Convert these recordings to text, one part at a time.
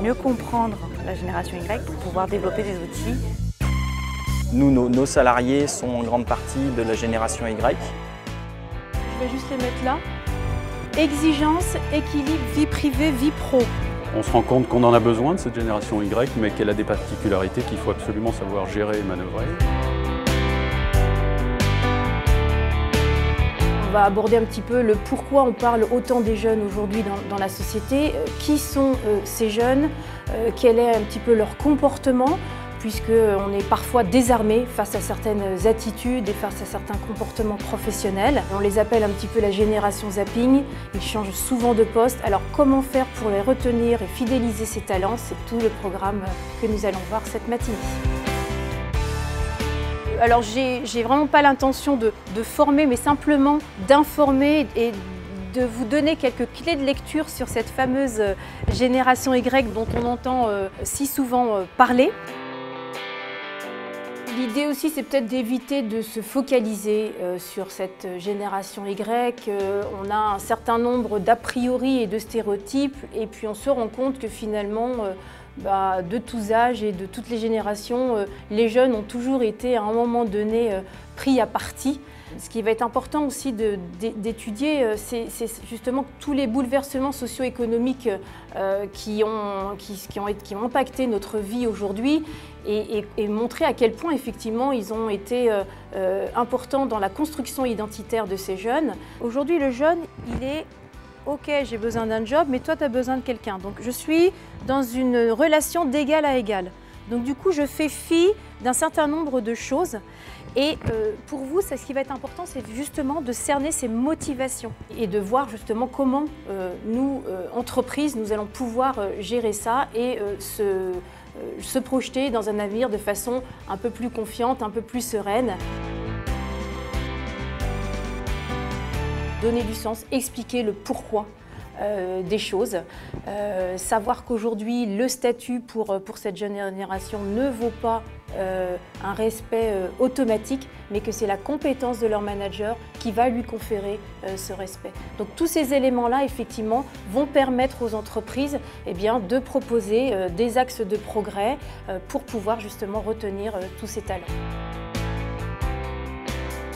mieux comprendre la génération Y pour pouvoir développer des outils. Nous, nos salariés sont en grande partie de la génération Y. Je vais juste les mettre là. Exigence, équilibre, vie privée, vie pro. On se rend compte qu'on en a besoin de cette génération Y, mais qu'elle a des particularités qu'il faut absolument savoir gérer et manœuvrer. On va aborder un petit peu le pourquoi on parle autant des jeunes aujourd'hui dans la société. Qui sont ces jeunes? Quel est un petit peu leur comportement? Puisqu'on est parfois désarmé face à certaines attitudes et face à certains comportements professionnels. On les appelle un petit peu la génération zapping, ils changent souvent de poste. Alors comment faire pour les retenir et fidéliser ces talents? C'est tout le programme que nous allons voir cette matinée. Alors j'ai vraiment pas l'intention de former, mais simplement d'informer et de vous donner quelques clés de lecture sur cette fameuse génération Y dont on entend si souvent parler. L'idée aussi, c'est peut-être d'éviter de se focaliser sur cette génération Y. On a un certain nombre d'a priori et de stéréotypes, et puis on se rend compte que finalement, de tous âges et de toutes les générations, les jeunes ont toujours été à un moment donné pris à partie. Ce qui va être important aussi d'étudier, c'est justement tous les bouleversements socio-économiques qui ont impacté notre vie aujourd'hui et montrer à quel point effectivement ils ont été importants dans la construction identitaire de ces jeunes. Aujourd'hui, le jeune, il est OK, j'ai besoin d'un job, mais toi, tu as besoin de quelqu'un. Donc, je suis dans une relation d'égal à égal. Donc, du coup, je fais fi d'un certain nombre de choses. Et pour vous, ce qui va être important, c'est justement de cerner ces motivations et de voir justement comment nous, entreprises, nous allons pouvoir gérer ça et se projeter dans un avenir de façon un peu plus confiante, un peu plus sereine. Donner du sens, expliquer le pourquoi des choses, savoir qu'aujourd'hui le statut pour cette jeune génération ne vaut pas un respect automatique, mais que c'est la compétence de leur manager qui va lui conférer ce respect. Donc tous ces éléments-là, effectivement, vont permettre aux entreprises de proposer des axes de progrès pour pouvoir justement retenir tous ces talents.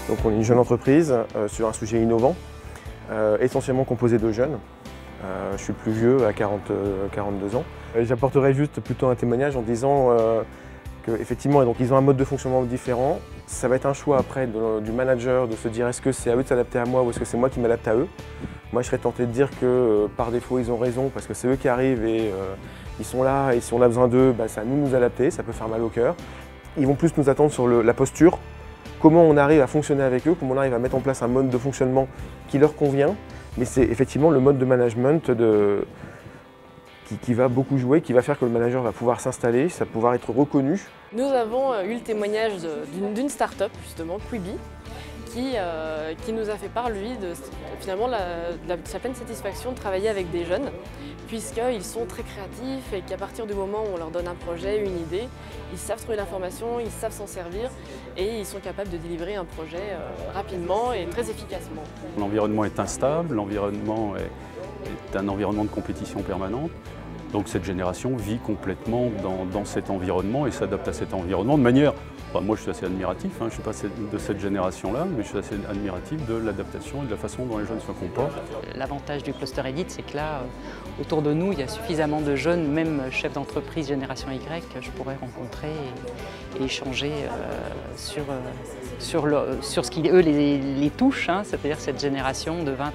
Donc on est une jeune entreprise sur un sujet innovant, essentiellement composé de jeunes. Je suis plus vieux, à 42 ans. J'apporterai juste plutôt un témoignage en disant qu'effectivement, ils ont un mode de fonctionnement différent. Ça va être un choix après du manager de se dire est-ce que c'est à eux de s'adapter à moi ou est-ce que c'est moi qui m'adapte à eux. Moi, je serais tenté de dire que par défaut, ils ont raison parce que c'est eux qui arrivent et ils sont là et si on a besoin d'eux, c'est à nous de nous adapter, ça peut faire mal au cœur. Ils vont plus nous attendre sur la posture, comment on arrive à fonctionner avec eux, comment on arrive à mettre en place un mode de fonctionnement qui leur convient. Mais c'est effectivement le mode de management qui va beaucoup jouer, qui va faire que le manager va pouvoir s'installer, ça va pouvoir être reconnu. Nous avons eu le témoignage d'une start-up, justement, Quibi, qui nous a fait part, lui, de sa pleine satisfaction de travailler avec des jeunes, puisqu'ils sont très créatifs et qu'à partir du moment où on leur donne un projet, une idée, ils savent trouver l'information, ils savent s'en servir et ils sont capables de délivrer un projet rapidement et très efficacement. L'environnement est instable, l'environnement est un environnement de compétition permanente. Donc cette génération vit complètement dans cet environnement et s'adapte à cet environnement de manière... moi je suis assez admiratif, je ne suis pas de cette génération-là, mais je suis assez admiratif de l'adaptation et de la façon dont les jeunes se comportent. L'avantage du cluster Elite, c'est que là, autour de nous, il y a suffisamment de jeunes, même chefs d'entreprise génération Y, que je pourrais rencontrer et échanger sur ce qui, eux, les touche, c'est-à-dire cette génération de 20-30 ans.